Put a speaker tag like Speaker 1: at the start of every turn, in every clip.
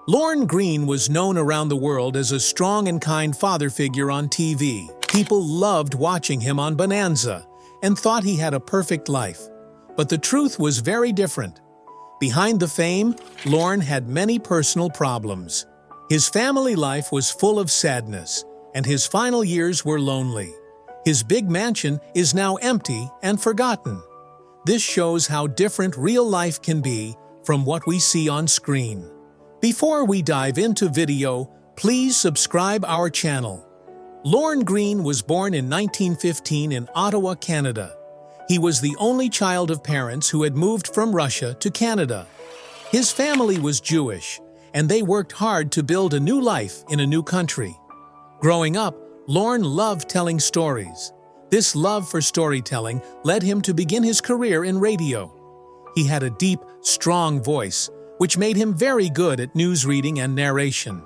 Speaker 1: Lorne Greene was known around the world as a strong and kind father figure on TV. People loved watching him on Bonanza and thought he had a perfect life. But the truth was very different. Behind the fame, Lorne had many personal problems. His family life was full of sadness, and his final years were lonely. His big mansion is now empty and forgotten. This shows how different real life can be from what we see on screen. Before we dive into video, please subscribe our channel. Lorne Greene was born in 1915 in Ottawa, Canada. He was the only child of parents who had moved from Russia to Canada. His family was Jewish, and they worked hard to build a new life in a new country. Growing up, Lorne loved telling stories. This love for storytelling led him to begin his career in radio. He had a deep, strong voice, which made him very good at news reading and narration.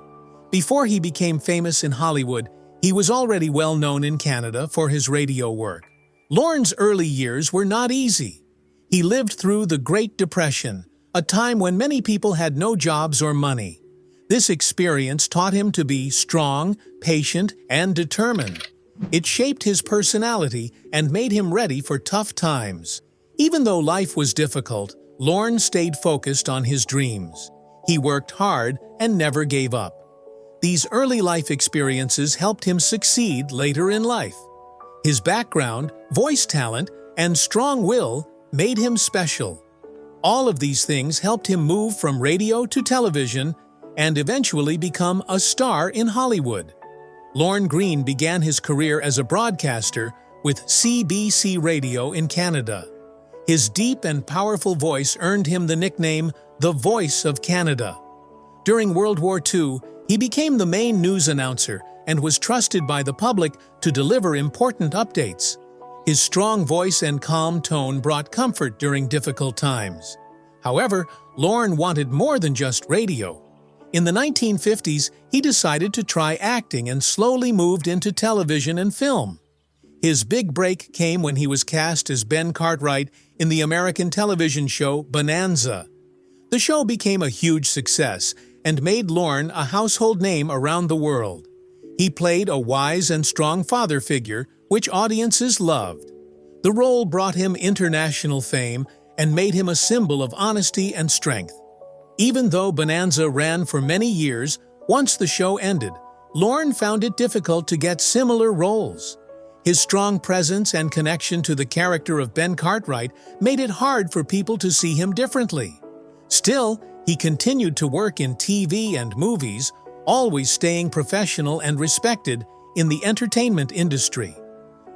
Speaker 1: Before he became famous in Hollywood, he was already well known in Canada for his radio work. Lorne's early years were not easy. He lived through the Great Depression, a time when many people had no jobs or money. This experience taught him to be strong, patient, and determined. It shaped his personality and made him ready for tough times. Even though life was difficult, Lorne stayed focused on his dreams. He worked hard and never gave up. These early life experiences helped him succeed later in life. His background, voice talent, and strong will made him special. All of these things helped him move from radio to television and eventually become a star in Hollywood. Lorne Greene began his career as a broadcaster with CBC Radio in Canada. His deep and powerful voice earned him the nickname the Voice of Canada. During World War II, he became the main news announcer and was trusted by the public to deliver important updates. His strong voice and calm tone brought comfort during difficult times. However, Lorne wanted more than just radio. In the 1950s, he decided to try acting and slowly moved into television and film. His big break came when he was cast as Ben Cartwright in the American television show Bonanza. The show became a huge success and made Lorne a household name around the world. He played a wise and strong father figure, which audiences loved. The role brought him international fame and made him a symbol of honesty and strength. Even though Bonanza ran for many years, once the show ended, Lorne found it difficult to get similar roles. His strong presence and connection to the character of Ben Cartwright made it hard for people to see him differently. Still, he continued to work in TV and movies, always staying professional and respected in the entertainment industry.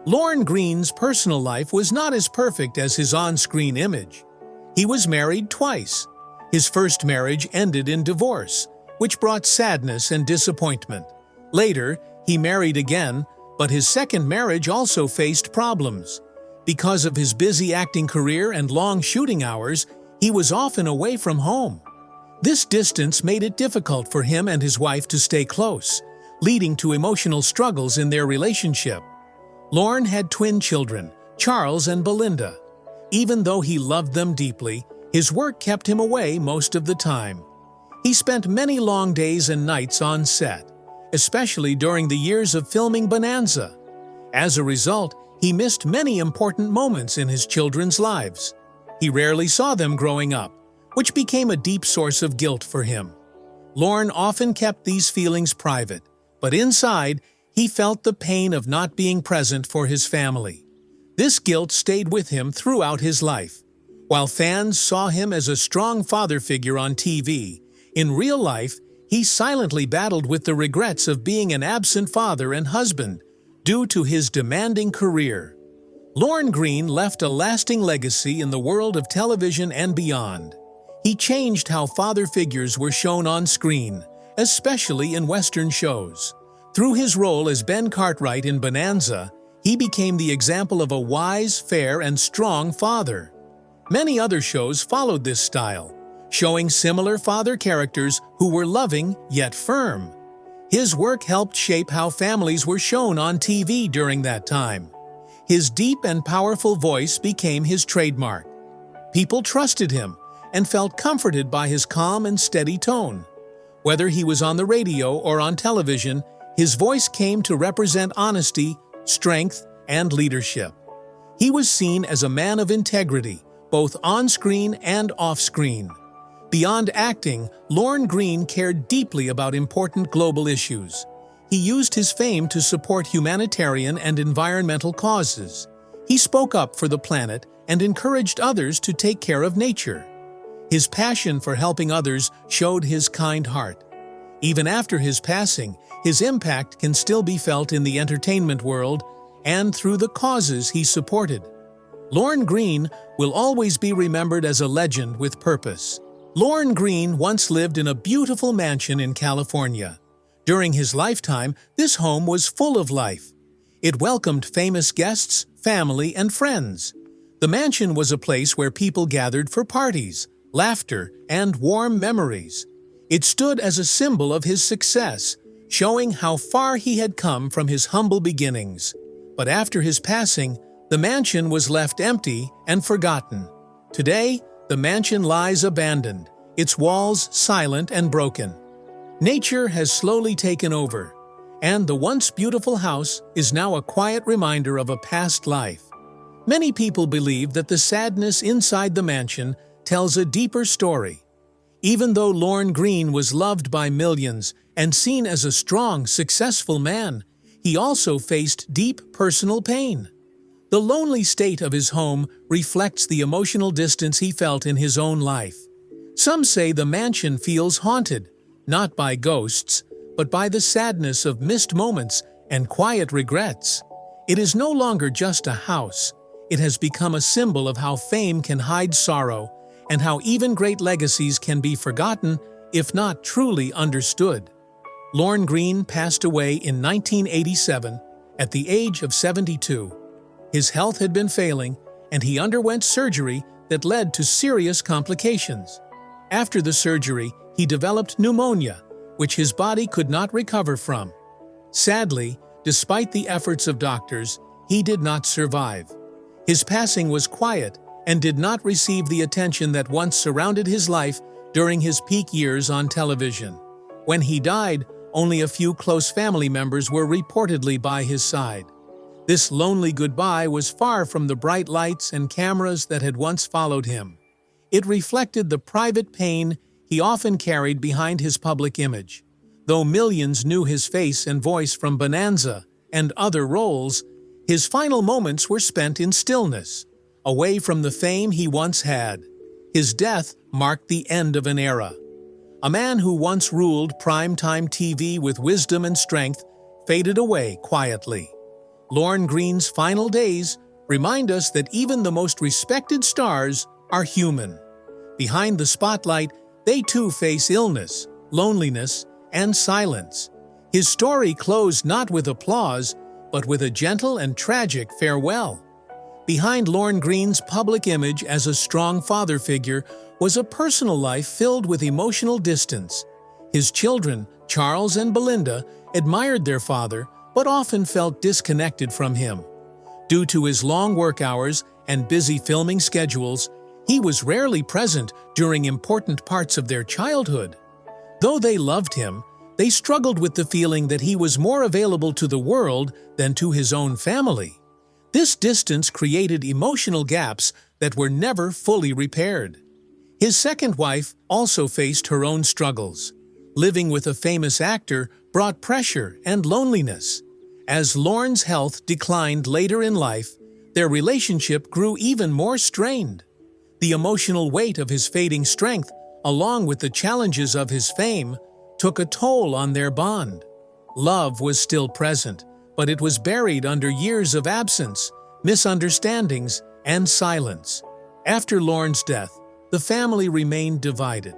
Speaker 1: Lorne Greene's personal life was not as perfect as his on-screen image. He was married twice. His first marriage ended in divorce, which brought sadness and disappointment. Later, he married again, but his second marriage also faced problems. Because of his busy acting career and long shooting hours, he was often away from home. This distance made it difficult for him and his wife to stay close, leading to emotional struggles in their relationship. Lorne had twin children, Charles and Belinda. Even though he loved them deeply, his work kept him away most of the time. He spent many long days and nights on set, especially during the years of filming Bonanza. As a result, he missed many important moments in his children's lives. He rarely saw them growing up, which became a deep source of guilt for him. Lorne often kept these feelings private, but inside, he felt the pain of not being present for his family. This guilt stayed with him throughout his life. While fans saw him as a strong father figure on TV, in real life, he silently battled with the regrets of being an absent father and husband due to his demanding career. Lorne Greene left a lasting legacy in the world of television and beyond. He changed how father figures were shown on screen, especially in Western shows. Through his role as Ben Cartwright in Bonanza, he became the example of a wise, fair, and strong father. Many other shows followed this style, showing similar father characters who were loving yet firm. His work helped shape how families were shown on TV during that time. His deep and powerful voice became his trademark. People trusted him and felt comforted by his calm and steady tone. Whether he was on the radio or on television, his voice came to represent honesty, strength, and leadership. He was seen as a man of integrity, both on-screen and off-screen. Beyond acting, Lorne Greene cared deeply about important global issues. He used his fame to support humanitarian and environmental causes. He spoke up for the planet and encouraged others to take care of nature. His passion for helping others showed his kind heart. Even after his passing, his impact can still be felt in the entertainment world and through the causes he supported. Lorne Greene will always be remembered as a legend with purpose. Lorne Greene once lived in a beautiful mansion in California. During his lifetime, this home was full of life. It welcomed famous guests, family, and friends. The mansion was a place where people gathered for parties, laughter, and warm memories. It stood as a symbol of his success, showing how far he had come from his humble beginnings. But after his passing, the mansion was left empty and forgotten. Today, the mansion lies abandoned, its walls silent and broken. Nature has slowly taken over, and the once beautiful house is now a quiet reminder of a past life. Many people believe that the sadness inside the mansion tells a deeper story. Even though Lorne Greene was loved by millions and seen as a strong, successful man, he also faced deep personal pain. The lonely state of his home reflects the emotional distance he felt in his own life. Some say the mansion feels haunted, not by ghosts, but by the sadness of missed moments and quiet regrets. It is no longer just a house. It has become a symbol of how fame can hide sorrow and how even great legacies can be forgotten if not truly understood. Lorne Greene passed away in 1987 at the age of 72. His health had been failing, and he underwent surgery that led to serious complications. After the surgery, he developed pneumonia, which his body could not recover from. Sadly, despite the efforts of doctors, he did not survive. His passing was quiet and did not receive the attention that once surrounded his life during his peak years on television. When he died, only a few close family members were reportedly by his side. This lonely goodbye was far from the bright lights and cameras that had once followed him. It reflected the private pain he often carried behind his public image. Though millions knew his face and voice from Bonanza and other roles, his final moments were spent in stillness, away from the fame he once had. His death marked the end of an era. A man who once ruled primetime TV with wisdom and strength faded away quietly. Lorne Greene's final days remind us that even the most respected stars are human. Behind the spotlight, they too face illness, loneliness, and silence. His story closed not with applause, but with a gentle and tragic farewell. Behind Lorne Greene's public image as a strong father figure was a personal life filled with emotional distance. His children, Charles and Belinda, admired their father, but often felt disconnected from him. Due to his long work hours and busy filming schedules, he was rarely present during important parts of their childhood. Though they loved him, they struggled with the feeling that he was more available to the world than to his own family. This distance created emotional gaps that were never fully repaired. His second wife also faced her own struggles. Living with a famous actor brought pressure and loneliness. As Lorne's health declined later in life, their relationship grew even more strained. The emotional weight of his fading strength, along with the challenges of his fame, took a toll on their bond. Love was still present, but it was buried under years of absence, misunderstandings, and silence. After Lorne's death, the family remained divided.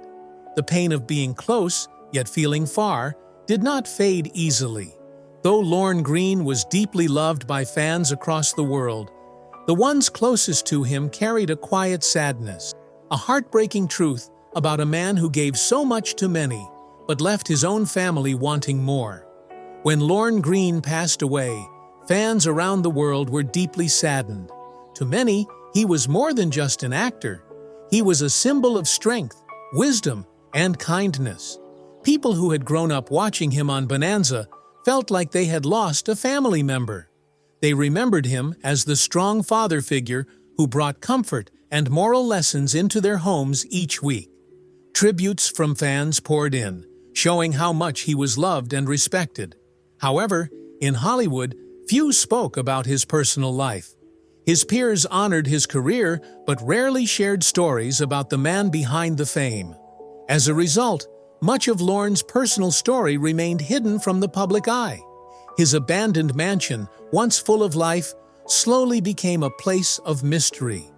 Speaker 1: The pain of being close, yet feeling far, did not fade easily. Though Lorne Greene was deeply loved by fans across the world, the ones closest to him carried a quiet sadness, a heartbreaking truth about a man who gave so much to many, but left his own family wanting more. When Lorne Greene passed away, fans around the world were deeply saddened. To many, he was more than just an actor. He was a symbol of strength, wisdom, and kindness. People who had grown up watching him on Bonanza felt like they had lost a family member. They remembered him as the strong father figure who brought comfort and moral lessons into their homes each week. Tributes from fans poured in, showing how much he was loved and respected. However, in Hollywood, few spoke about his personal life. His peers honored his career but rarely shared stories about the man behind the fame. As a result, much of Lorne's personal story remained hidden from the public eye. His abandoned mansion, once full of life, slowly became a place of mystery.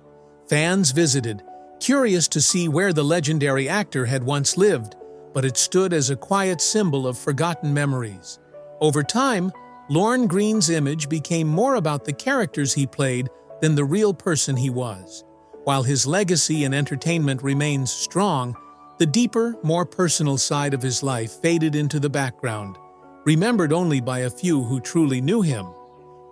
Speaker 1: Fans visited, curious to see where the legendary actor had once lived, but it stood as a quiet symbol of forgotten memories. Over time, Lorne Greene's image became more about the characters he played than the real person he was. While his legacy in entertainment remains strong, the deeper, more personal side of his life faded into the background, remembered only by a few who truly knew him.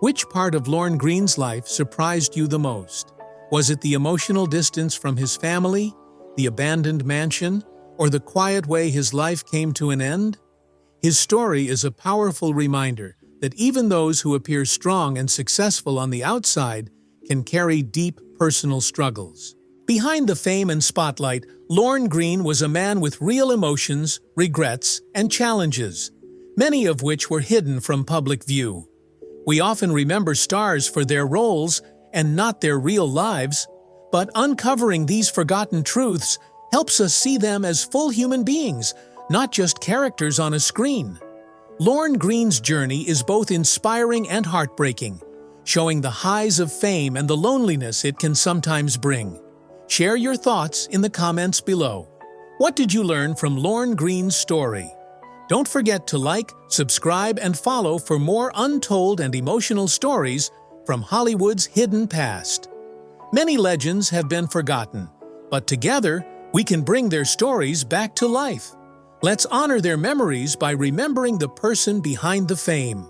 Speaker 1: Which part of Lorne Greene's life surprised you the most? Was it the emotional distance from his family, the abandoned mansion, or the quiet way his life came to an end? His story is a powerful reminder that even those who appear strong and successful on the outside can carry deep personal struggles. Behind the fame and spotlight, Lorne Greene was a man with real emotions, regrets, and challenges, many of which were hidden from public view. We often remember stars for their roles and not their real lives, but uncovering these forgotten truths helps us see them as full human beings, not just characters on a screen. Lorne Greene's journey is both inspiring and heartbreaking, showing the highs of fame and the loneliness it can sometimes bring. Share your thoughts in the comments below. What did you learn from Lorne Greene's story? Don't forget to like, subscribe, and follow for more untold and emotional stories from Hollywood's hidden past. Many legends have been forgotten, but together we can bring their stories back to life. Let's honor their memories by remembering the person behind the fame.